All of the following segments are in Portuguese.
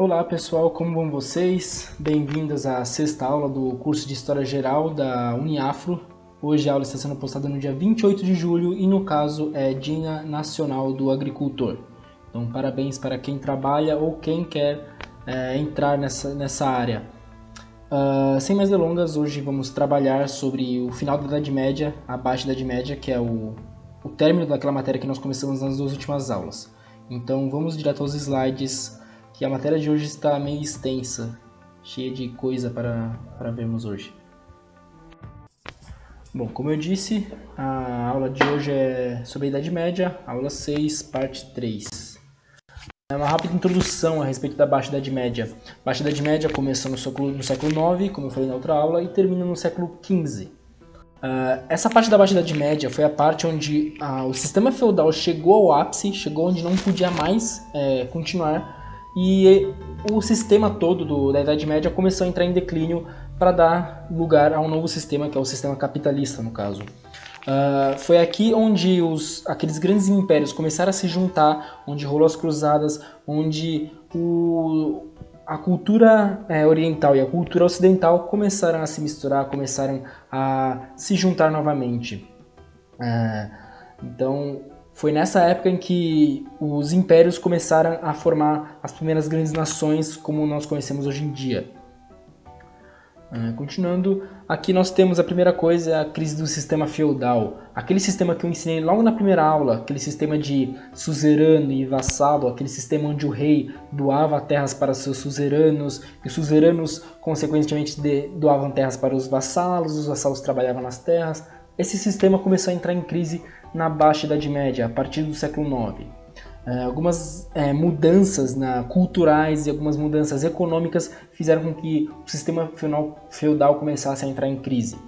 Olá pessoal, como vão vocês? Bem-vindos à sexta aula do curso de História Geral da Uniafro. Hoje a aula está sendo postada no dia 28 de julho e no caso é Dia Nacional do Agricultor. Então parabéns para quem trabalha ou quem quer entrar nessa área. Sem mais delongas, hoje vamos trabalhar sobre o final da Idade Média, a Baixa Idade Média, que é o término daquela matéria que nós começamos nas duas últimas aulas. Então vamos direto aos slides, que a matéria de hoje está meio extensa, cheia de coisa para vermos hoje. Bom, como eu disse, a aula de hoje é sobre a Idade Média, aula 6, parte 3. É uma rápida introdução a respeito da Baixa Idade Média. A Baixa Idade Média começou no século IX, como eu falei na outra aula, e termina no século XV. Essa parte da Baixa Idade Média foi a parte onde o sistema feudal chegou ao ápice, chegou onde não podia mais continuar, e o sistema todo da Idade Média começou a entrar em declínio para dar lugar a um novo sistema, que é o sistema capitalista, no caso. Foi aqui onde aqueles grandes impérios começaram a se juntar, onde rolou as cruzadas, onde a cultura oriental e a cultura ocidental começaram a se misturar, começaram a se juntar novamente. Então, foi nessa época em que os impérios começaram a formar as primeiras grandes nações como nós conhecemos hoje em dia. Continuando, aqui nós temos a primeira coisa, a crise do sistema feudal. Aquele sistema que eu ensinei logo na primeira aula, aquele sistema de suzerano e vassalo, aquele sistema onde o rei doava terras para seus suzeranos, e os suzeranos, consequentemente, doavam terras para os vassalos trabalhavam nas terras. Esse sistema começou a entrar em crise na Baixa Idade Média, a partir do século IX. Algumas mudanças culturais e algumas mudanças econômicas fizeram com que o sistema feudal começasse a entrar em crise.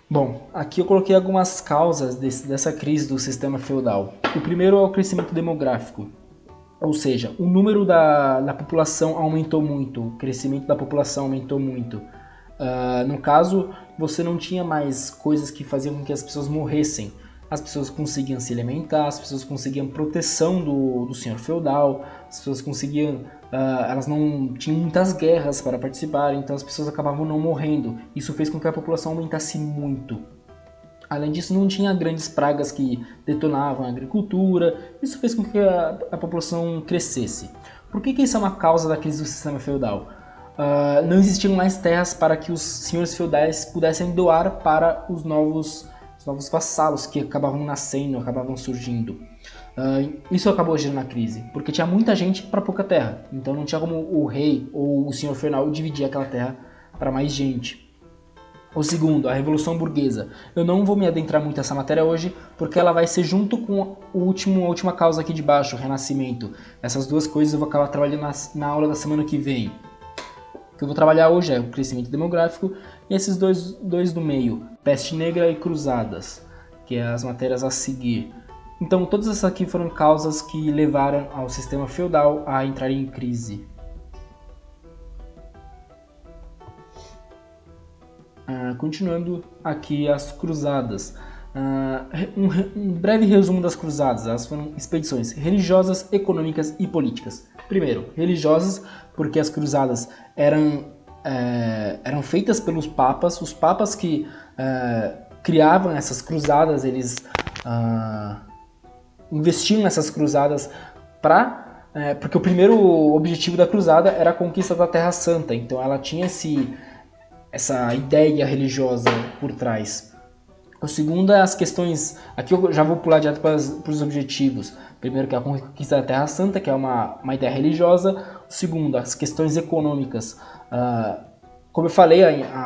Bom, aqui eu coloquei algumas causas dessa crise do sistema feudal. O primeiro é o crescimento demográfico, ou seja, o número da população aumentou muito, o crescimento da população aumentou muito. No caso, você não tinha mais coisas que faziam com que as pessoas morressem. As pessoas conseguiam se alimentar, as pessoas conseguiam proteção do senhor feudal, as pessoas conseguiam, elas não tinham muitas guerras para participar, então as pessoas acabavam não morrendo. Isso fez com que a população aumentasse muito. Além disso, não tinha grandes pragas que detonavam a agricultura, isso fez com que a população crescesse. Por que isso é uma causa da crise do sistema feudal? Não existiam mais terras para que os senhores feudais pudessem doar para os novos vassalos que acabavam nascendo, acabavam surgindo. Isso acabou gerando a crise, porque tinha muita gente para pouca terra, então não tinha como o rei ou o senhor feudal dividir aquela terra para mais gente. O segundo, a Revolução Burguesa. Eu não vou me adentrar muito nessa matéria hoje, porque ela vai ser junto com a última causa aqui de baixo, o Renascimento. Essas duas coisas eu vou acabar trabalhando na aula da semana que vem. O que eu vou trabalhar hoje é o crescimento demográfico e esses dois do meio, peste negra e cruzadas, que é as matérias a seguir. Então, todas essas aqui foram causas que levaram ao sistema feudal a entrar em crise. Continuando aqui as cruzadas. Um breve resumo das cruzadas. Elas foram expedições religiosas, econômicas e políticas. Primeiro, religiosas, porque as cruzadas eram feitas pelos papas. Os papas que criavam essas cruzadas, eles investiam nessas cruzadas porque o primeiro objetivo da cruzada era a conquista da Terra Santa. Então ela tinha essa ideia religiosa por trás. O segundo é as questões, aqui eu já vou pular direto para os objetivos. Primeiro, que é a conquista da Terra Santa, que é uma ideia religiosa. O segundo, as questões econômicas. Como eu falei,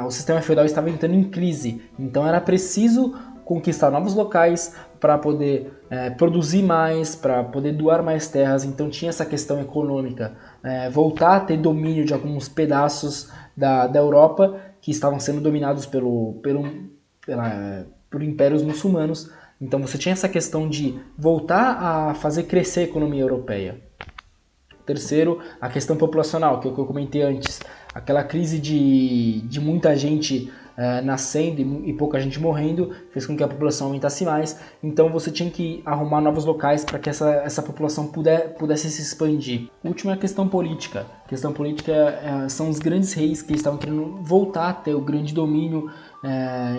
o sistema feudal estava entrando em crise, então era preciso conquistar novos locais para poder produzir mais, para poder doar mais terras. Então tinha essa questão econômica. Voltar a ter domínio de alguns pedaços da Europa que estavam sendo dominados por impérios muçulmanos. Então você tinha essa questão de voltar a fazer crescer a economia europeia. Terceiro, a questão populacional, que é o que eu comentei antes. Aquela crise de muita gente nascendo e pouca gente morrendo fez com que a população aumentasse mais. Então você tinha que arrumar novos locais para que essa população pudesse se expandir. O último é a questão política. A questão política são os grandes reis que estavam querendo voltar a ter o grande domínio.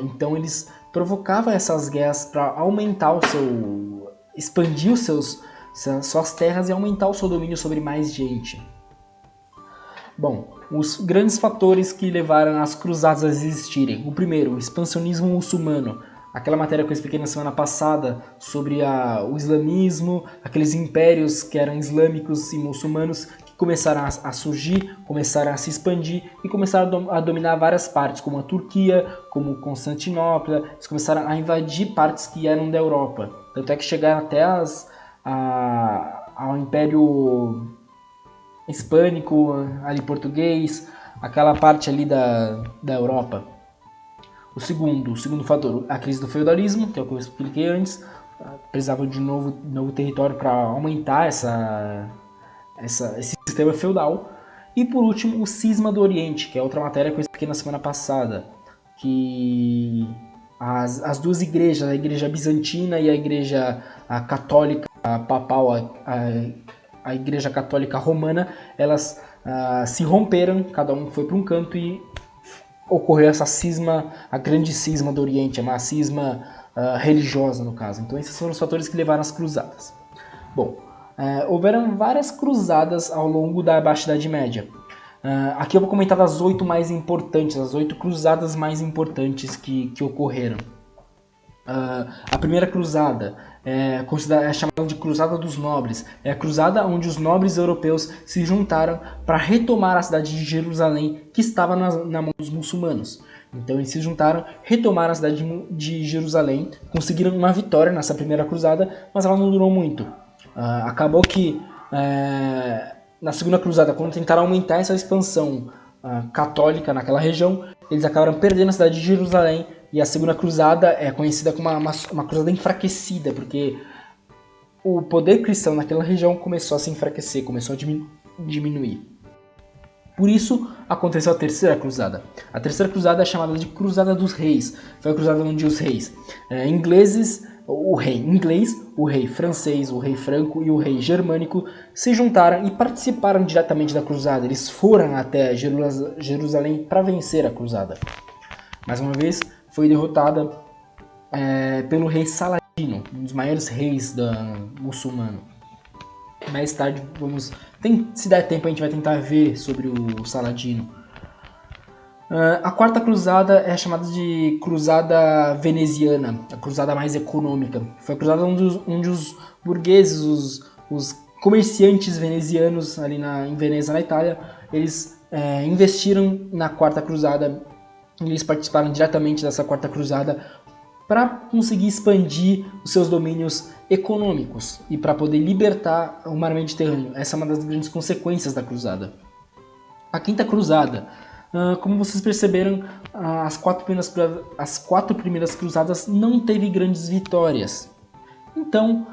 Então eles provocavam essas guerras para aumentar expandir suas terras e aumentar o seu domínio sobre mais gente. Bom, os grandes fatores que levaram as cruzadas a existirem. O primeiro, o expansionismo muçulmano. Aquela matéria que eu expliquei na semana passada sobre o islamismo, aqueles impérios que eram islâmicos e muçulmanos que começaram a surgir, começaram a se expandir e começaram a dominar várias partes, como a Turquia, como Constantinopla. Eles começaram a invadir partes que eram da Europa. Tanto é que chegaram até ao Império Hispânico, ali português, aquela parte ali da Europa. O segundo fator, a crise do feudalismo, que é o que eu expliquei antes, precisava de novo território para aumentar esse sistema feudal. E por último, o cisma do Oriente, que é outra matéria que eu expliquei na semana passada, que as duas igrejas, a igreja bizantina e a igreja católica papal, a igreja católica romana, elas se romperam, cada um foi para um canto e ocorreu essa cisma, a grande cisma do Oriente, uma cisma religiosa no caso. Então esses foram os fatores que levaram às cruzadas. Bom, houveram várias cruzadas ao longo da Baixa Idade Média. Aqui eu vou comentar as 8 mais importantes, as 8 cruzadas mais importantes que ocorreram. A primeira cruzada é chamada de Cruzada dos Nobres. É a cruzada onde os nobres europeus se juntaram para retomar a cidade de Jerusalém, que estava na mão dos muçulmanos. Então eles se juntaram, retomaram a cidade de Jerusalém, conseguiram uma vitória nessa primeira cruzada, mas ela não durou muito. Acabou que na segunda cruzada, quando tentaram aumentar essa expansão católica naquela região, eles acabaram perdendo a cidade de Jerusalém. E a segunda cruzada é conhecida como uma cruzada enfraquecida, porque o poder cristão naquela região começou a se enfraquecer, começou a diminuir. Por isso aconteceu a terceira cruzada. A terceira cruzada é chamada de Cruzada dos Reis. Foi a cruzada onde os reis ingleses, o rei inglês, o rei francês, o rei franco e o rei germânico se juntaram e participaram diretamente da cruzada. Eles foram até Jerusalém para vencer a cruzada. Mais uma vez, foi derrotada pelo rei Saladino, um dos maiores reis muçulmano. Mais tarde, se der tempo, a gente vai tentar ver sobre o Saladino. A quarta cruzada é chamada de Cruzada Veneziana, a cruzada mais econômica. Foi a cruzada onde os burgueses, os comerciantes venezianos ali em Veneza, na Itália, eles investiram na quarta cruzada. Eles participaram diretamente dessa quarta cruzada para conseguir expandir os seus domínios econômicos e para poder libertar o mar Mediterrâneo. Essa é uma das grandes consequências da cruzada. A quinta cruzada, como vocês perceberam, as quatro primeiras cruzadas não teve grandes vitórias. Então,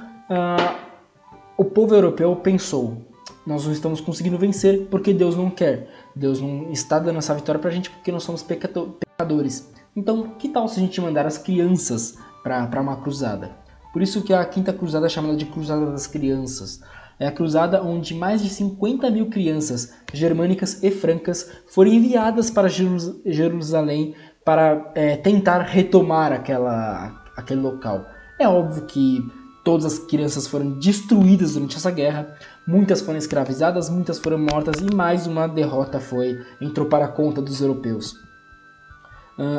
o povo europeu pensou: nós não estamos conseguindo vencer porque Deus não quer. Deus não está dando essa vitória pra gente porque nós somos pecadores. Então, que tal se a gente mandar as crianças para uma cruzada? Por isso que a quinta cruzada é chamada de Cruzada das Crianças. É a cruzada onde mais de 50 mil crianças germânicas e francas foram enviadas para Jerusalém para tentar retomar aquele local. É óbvio que todas as crianças foram destruídas durante essa guerra, muitas foram escravizadas, muitas foram mortas e mais uma derrota entrou para a conta dos europeus.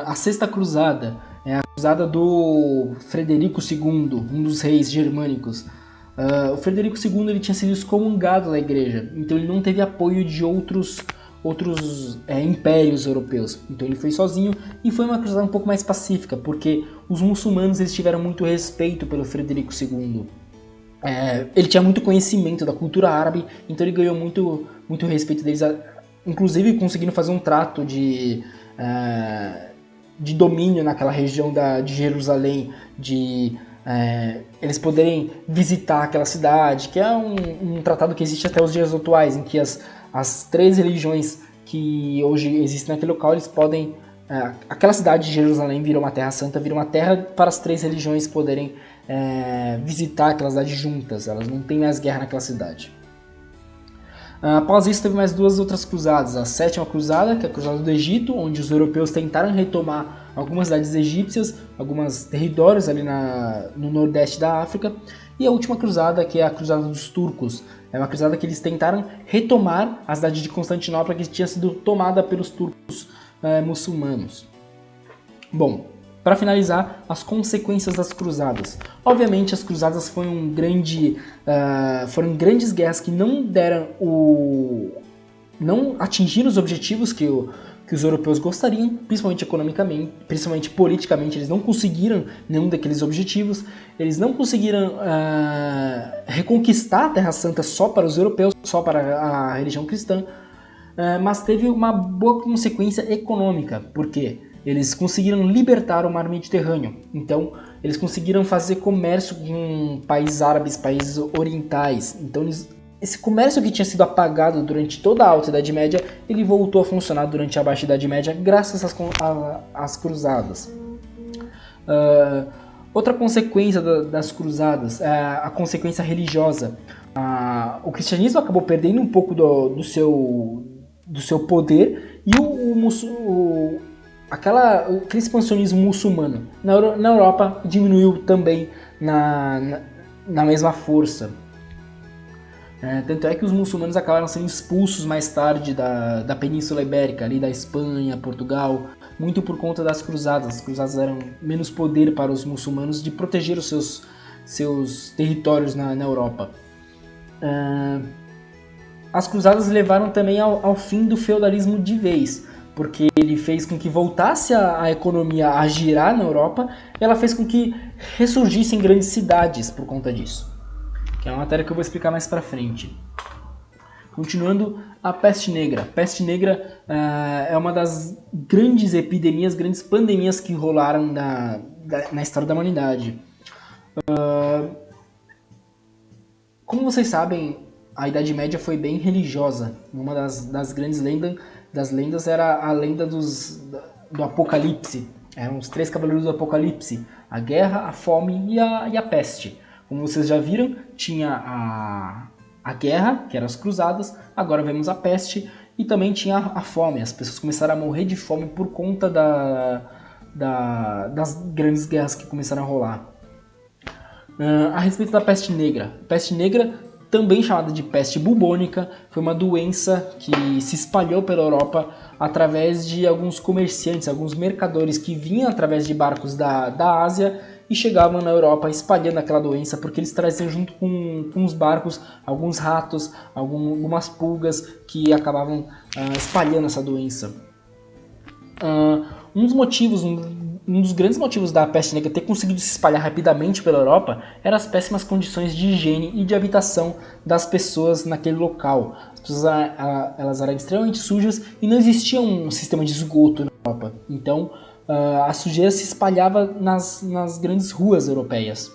A sexta cruzada é a cruzada do Frederico II, um dos reis germânicos. O Frederico II ele tinha sido excomungado da igreja, então ele não teve apoio de outros impérios europeus. Então ele foi sozinho e foi uma cruzada um pouco mais pacífica, porque os muçulmanos eles tiveram muito respeito pelo Frederico II. Ele tinha muito conhecimento da cultura árabe, então ele ganhou muito respeito deles, inclusive conseguindo fazer um trato de domínio naquela região de Jerusalém, de eles poderem visitar aquela cidade, que é um tratado que existe até os dias atuais, em que as 3 religiões que hoje existem naquele local, eles podem... aquela cidade de Jerusalém vira uma terra santa, vira uma terra para as 3 religiões poderem visitar aquela cidade juntas, elas não têm mais guerra naquela cidade. Após isso, teve mais 2 outras cruzadas. A 7ª cruzada, que é a cruzada do Egito, onde os europeus tentaram retomar algumas cidades egípcias, alguns territórios ali no nordeste da África. E a última cruzada, que é a cruzada dos turcos. É uma cruzada que eles tentaram retomar a cidade de Constantinopla, que tinha sido tomada pelos turcos muçulmanos. Bom, para finalizar, as consequências das cruzadas. Obviamente, as cruzadas foram grandes guerras que não atingiram os objetivos que os europeus gostariam, principalmente economicamente, principalmente politicamente. Eles não conseguiram nenhum daqueles objetivos. Eles não conseguiram reconquistar a Terra Santa só para os europeus, só para a religião cristã, mas teve uma boa consequência econômica, porque eles conseguiram libertar o mar Mediterrâneo. Então, eles conseguiram fazer comércio com países árabes, países orientais. Então, esse comércio que tinha sido apagado durante toda a Alta Idade Média, ele voltou a funcionar durante a Baixa Idade Média, graças às cruzadas. Outra consequência das cruzadas é a consequência religiosa. O cristianismo acabou perdendo um pouco do seu poder, e aquele expansionismo muçulmano na Europa diminuiu também na mesma força. Tanto é que os muçulmanos acabaram sendo expulsos mais tarde da Península Ibérica, ali da Espanha, Portugal, muito por conta das cruzadas. As cruzadas deram menos poder para os muçulmanos de proteger os seus territórios na Europa. As cruzadas levaram também ao fim do feudalismo de vez, porque ele fez com que voltasse a economia a girar na Europa, e ela fez com que ressurgissem grandes cidades por conta disso, que é uma matéria que eu vou explicar mais pra frente. Continuando, a peste negra. A peste negra é uma das grandes epidemias, grandes pandemias que rolaram na história da humanidade. Como vocês sabem, a Idade Média foi bem religiosa. Uma das grandes lendas era a lenda do Apocalipse. Eram os 3 cavaleiros do Apocalipse: a guerra, a fome e a peste. Como vocês já viram, tinha a guerra, que eram as cruzadas, agora vemos a peste, e também tinha a fome. As pessoas começaram a morrer de fome por conta das grandes guerras que começaram a rolar. A respeito da peste negra. Peste negra, também chamada de peste bubônica, foi uma doença que se espalhou pela Europa através de alguns comerciantes, alguns mercadores que vinham através de barcos da Ásia e chegavam na Europa espalhando aquela doença, porque eles traziam junto com os barcos alguns ratos, algumas pulgas que acabavam espalhando essa doença. Um dos grandes motivos da peste negra ter conseguido se espalhar rapidamente pela Europa eram as péssimas condições de higiene e de habitação das pessoas naquele local. As pessoas elas eram extremamente sujas e não existia um sistema de esgoto na Europa. Então, a sujeira se espalhava nas grandes ruas europeias,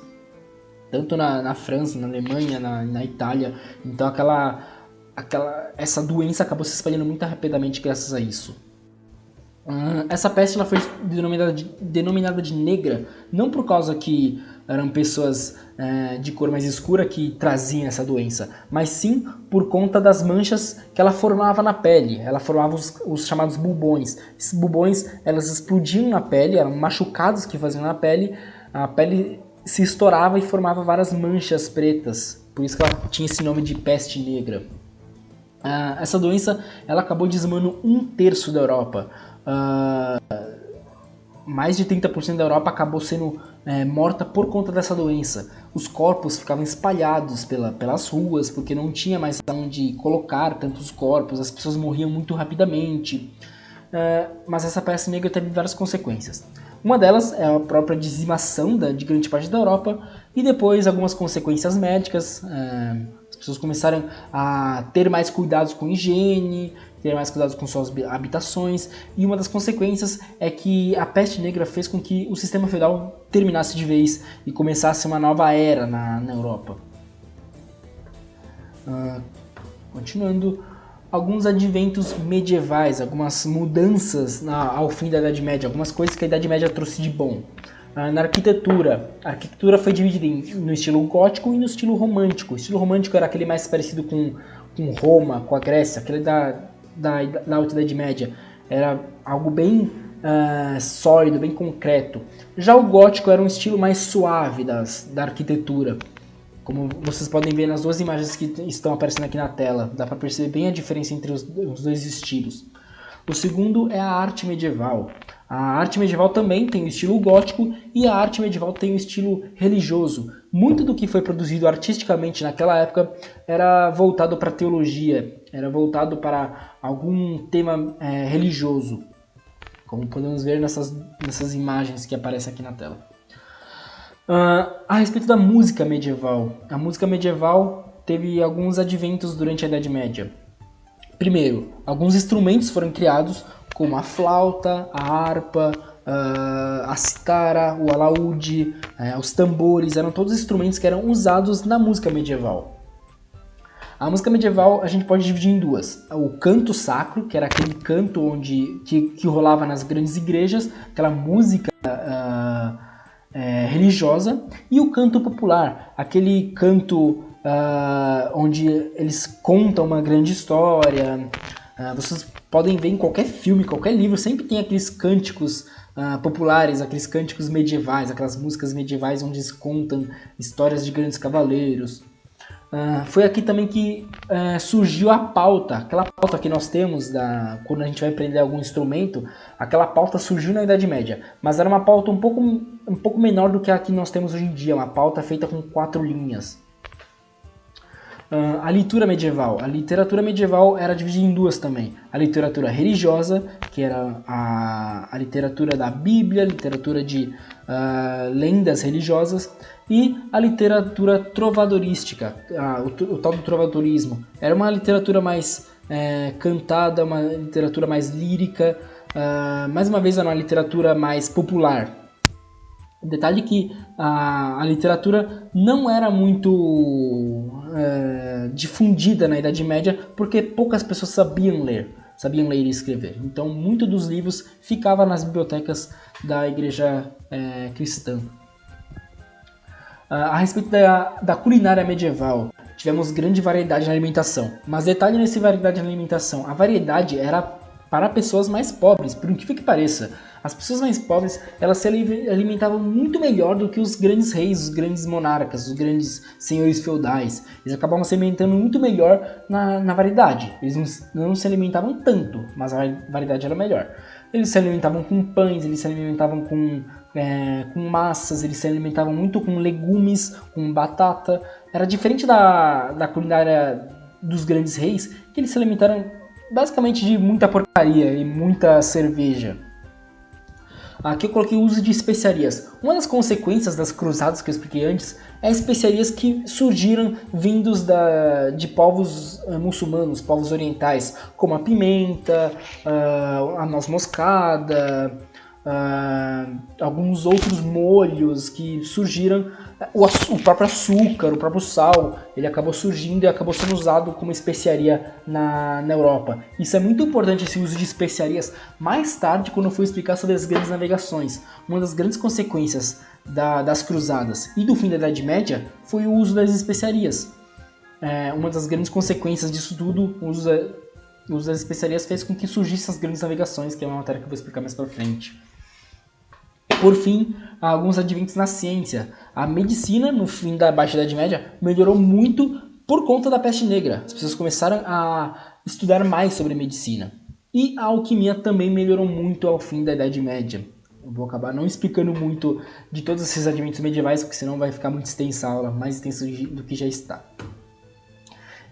tanto na França, na Alemanha, na Itália. Então, essa doença acabou se espalhando muito rapidamente graças a isso. Essa peste ela foi denominada de negra, não por causa que eram pessoas de cor mais escura que traziam essa doença, mas sim por conta das manchas que ela formava na pele. Ela formava os chamados bubões. Esses bubões, elas explodiam na pele, eram machucados que faziam na pele, a pele se estourava e formava várias manchas pretas, por isso que ela tinha esse nome de peste negra. Essa doença ela acabou dizimando 1/3 da Europa. Mais de 30% da Europa acabou sendo morta por conta dessa doença. Os corpos ficavam espalhados pelas ruas, porque não tinha mais onde colocar tantos corpos, as pessoas morriam muito rapidamente. Mas essa peste negra teve várias consequências. Uma delas é a própria dizimação de grande parte da Europa, e depois algumas consequências médicas. As pessoas começaram a ter mais cuidados com higiene ter mais cuidado com suas habitações, e uma das consequências é que a peste negra fez com que o sistema feudal terminasse de vez e começasse uma nova era na Europa. Continuando, alguns adventos medievais, algumas mudanças ao fim da Idade Média, algumas coisas que a Idade Média trouxe de bom. Na arquitetura, a arquitetura foi dividida no estilo gótico e no estilo romântico. O estilo romântico era aquele mais parecido com Roma, com a Grécia, aquele da Alta Idade Média. Era algo bem sólido, bem concreto. Já o gótico era um estilo mais suave da arquitetura. Como vocês podem ver nas duas imagens que estão aparecendo aqui na tela, dá para perceber bem a diferença entre os dois estilos. O segundo é a arte medieval. A arte medieval também tem o estilo gótico e a arte medieval tem o estilo religioso. Muito do que foi produzido artisticamente naquela época era voltado para a teologia, era voltado para algum tema religioso, como podemos ver nessas imagens que aparecem aqui na tela. A respeito da música medieval. A música medieval teve alguns adventos durante a Idade Média. Primeiro, alguns instrumentos foram criados, como a flauta, a harpa, a cítara, o alaúde, os tambores, eram todos instrumentos que eram usados na música medieval. A música medieval a gente pode dividir em duas. O canto sacro, que era aquele canto que rolava nas grandes igrejas, aquela música religiosa, e o canto popular, aquele canto onde eles contam uma grande história. Vocês podem ver em qualquer filme, qualquer livro, sempre tem aqueles cânticos populares, aqueles cânticos medievais, aquelas músicas medievais onde eles contam histórias de grandes cavaleiros. Foi aqui também que surgiu a pauta, aquela pauta que nós temos quando a gente vai aprender algum instrumento. Aquela pauta surgiu na Idade Média, mas era uma pauta um pouco menor do que a que nós temos hoje em dia, uma pauta feita com 4 linhas. A literatura medieval. A literatura medieval era dividida em duas também. A literatura religiosa, que era a literatura da Bíblia, a literatura de lendas religiosas, e a literatura trovadorística, o tal do trovadorismo. Era uma literatura mais cantada, uma literatura mais lírica, mais uma vez era uma literatura mais popular. O detalhe é que a literatura não era muito difundida na Idade Média porque poucas pessoas sabiam ler e escrever. Então, muitos dos livros ficavam nas bibliotecas da igreja cristã. A respeito da culinária medieval, tivemos grande variedade na alimentação. Mas detalhe nessa variedade na alimentação, a variedade era para pessoas mais pobres, por incrível que pareça. As pessoas mais pobres, elas se alimentavam muito melhor do que os grandes reis, os grandes monarcas, os grandes senhores feudais. Eles acabavam se alimentando muito melhor na variedade. Eles não se alimentavam tanto, mas a variedade era melhor. Eles se alimentavam com pães, eles se alimentavam com massas, eles se alimentavam muito com legumes, com batata. Era diferente da culinária dos grandes reis, que eles se alimentaram basicamente de muita porcaria e muita cerveja. Aqui eu coloquei o uso de especiarias. Uma das consequências das cruzadas que eu expliquei antes é especiarias que surgiram vindos de povos muçulmanos, povos orientais, como a pimenta, a noz moscada, alguns outros molhos que surgiram. O próprio açúcar, o próprio sal, ele acabou surgindo e acabou sendo usado como especiaria na Europa. Isso é muito importante, esse uso de especiarias. Mais tarde, quando eu for explicar sobre as grandes navegações, uma das grandes consequências das cruzadas e do fim da Idade Média foi o uso das especiarias. Uma das grandes consequências disso tudo, o uso das especiarias fez com que surgissem as grandes navegações, que é uma matéria que eu vou explicar mais pra frente. Por fim, alguns adventos na ciência. A medicina, no fim da Baixa Idade Média, melhorou muito por conta da peste negra. As pessoas começaram a estudar mais sobre medicina. E a alquimia também melhorou muito ao fim da Idade Média. Eu vou acabar não explicando muito de todos esses adventos medievais, porque senão vai ficar muito extensa a aula, mais extensa do que já está.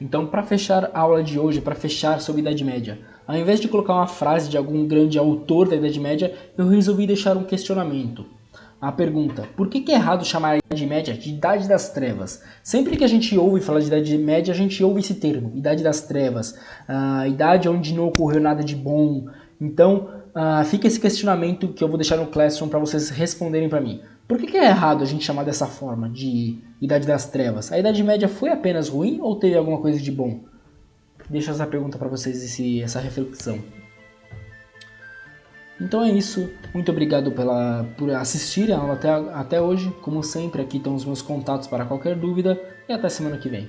Então, para fechar a aula de hoje, para fechar sobre a Idade Média, ao invés de colocar uma frase de algum grande autor da Idade Média, eu resolvi deixar um questionamento. a pergunta: por que é errado chamar a Idade Média de Idade das Trevas? Sempre que a gente ouve falar de Idade Média, a gente ouve esse termo, Idade das Trevas, a idade onde não ocorreu nada de bom. Então, fica esse questionamento que eu vou deixar no Classroom para vocês responderem para mim. Por que é errado a gente chamar dessa forma, de Idade das Trevas? A Idade Média foi apenas ruim ou teve alguma coisa de bom? Deixo essa pergunta para vocês, essa reflexão. Então é isso, muito obrigado por assistir a aula até hoje. Como sempre, aqui estão os meus contatos para qualquer dúvida e até semana que vem.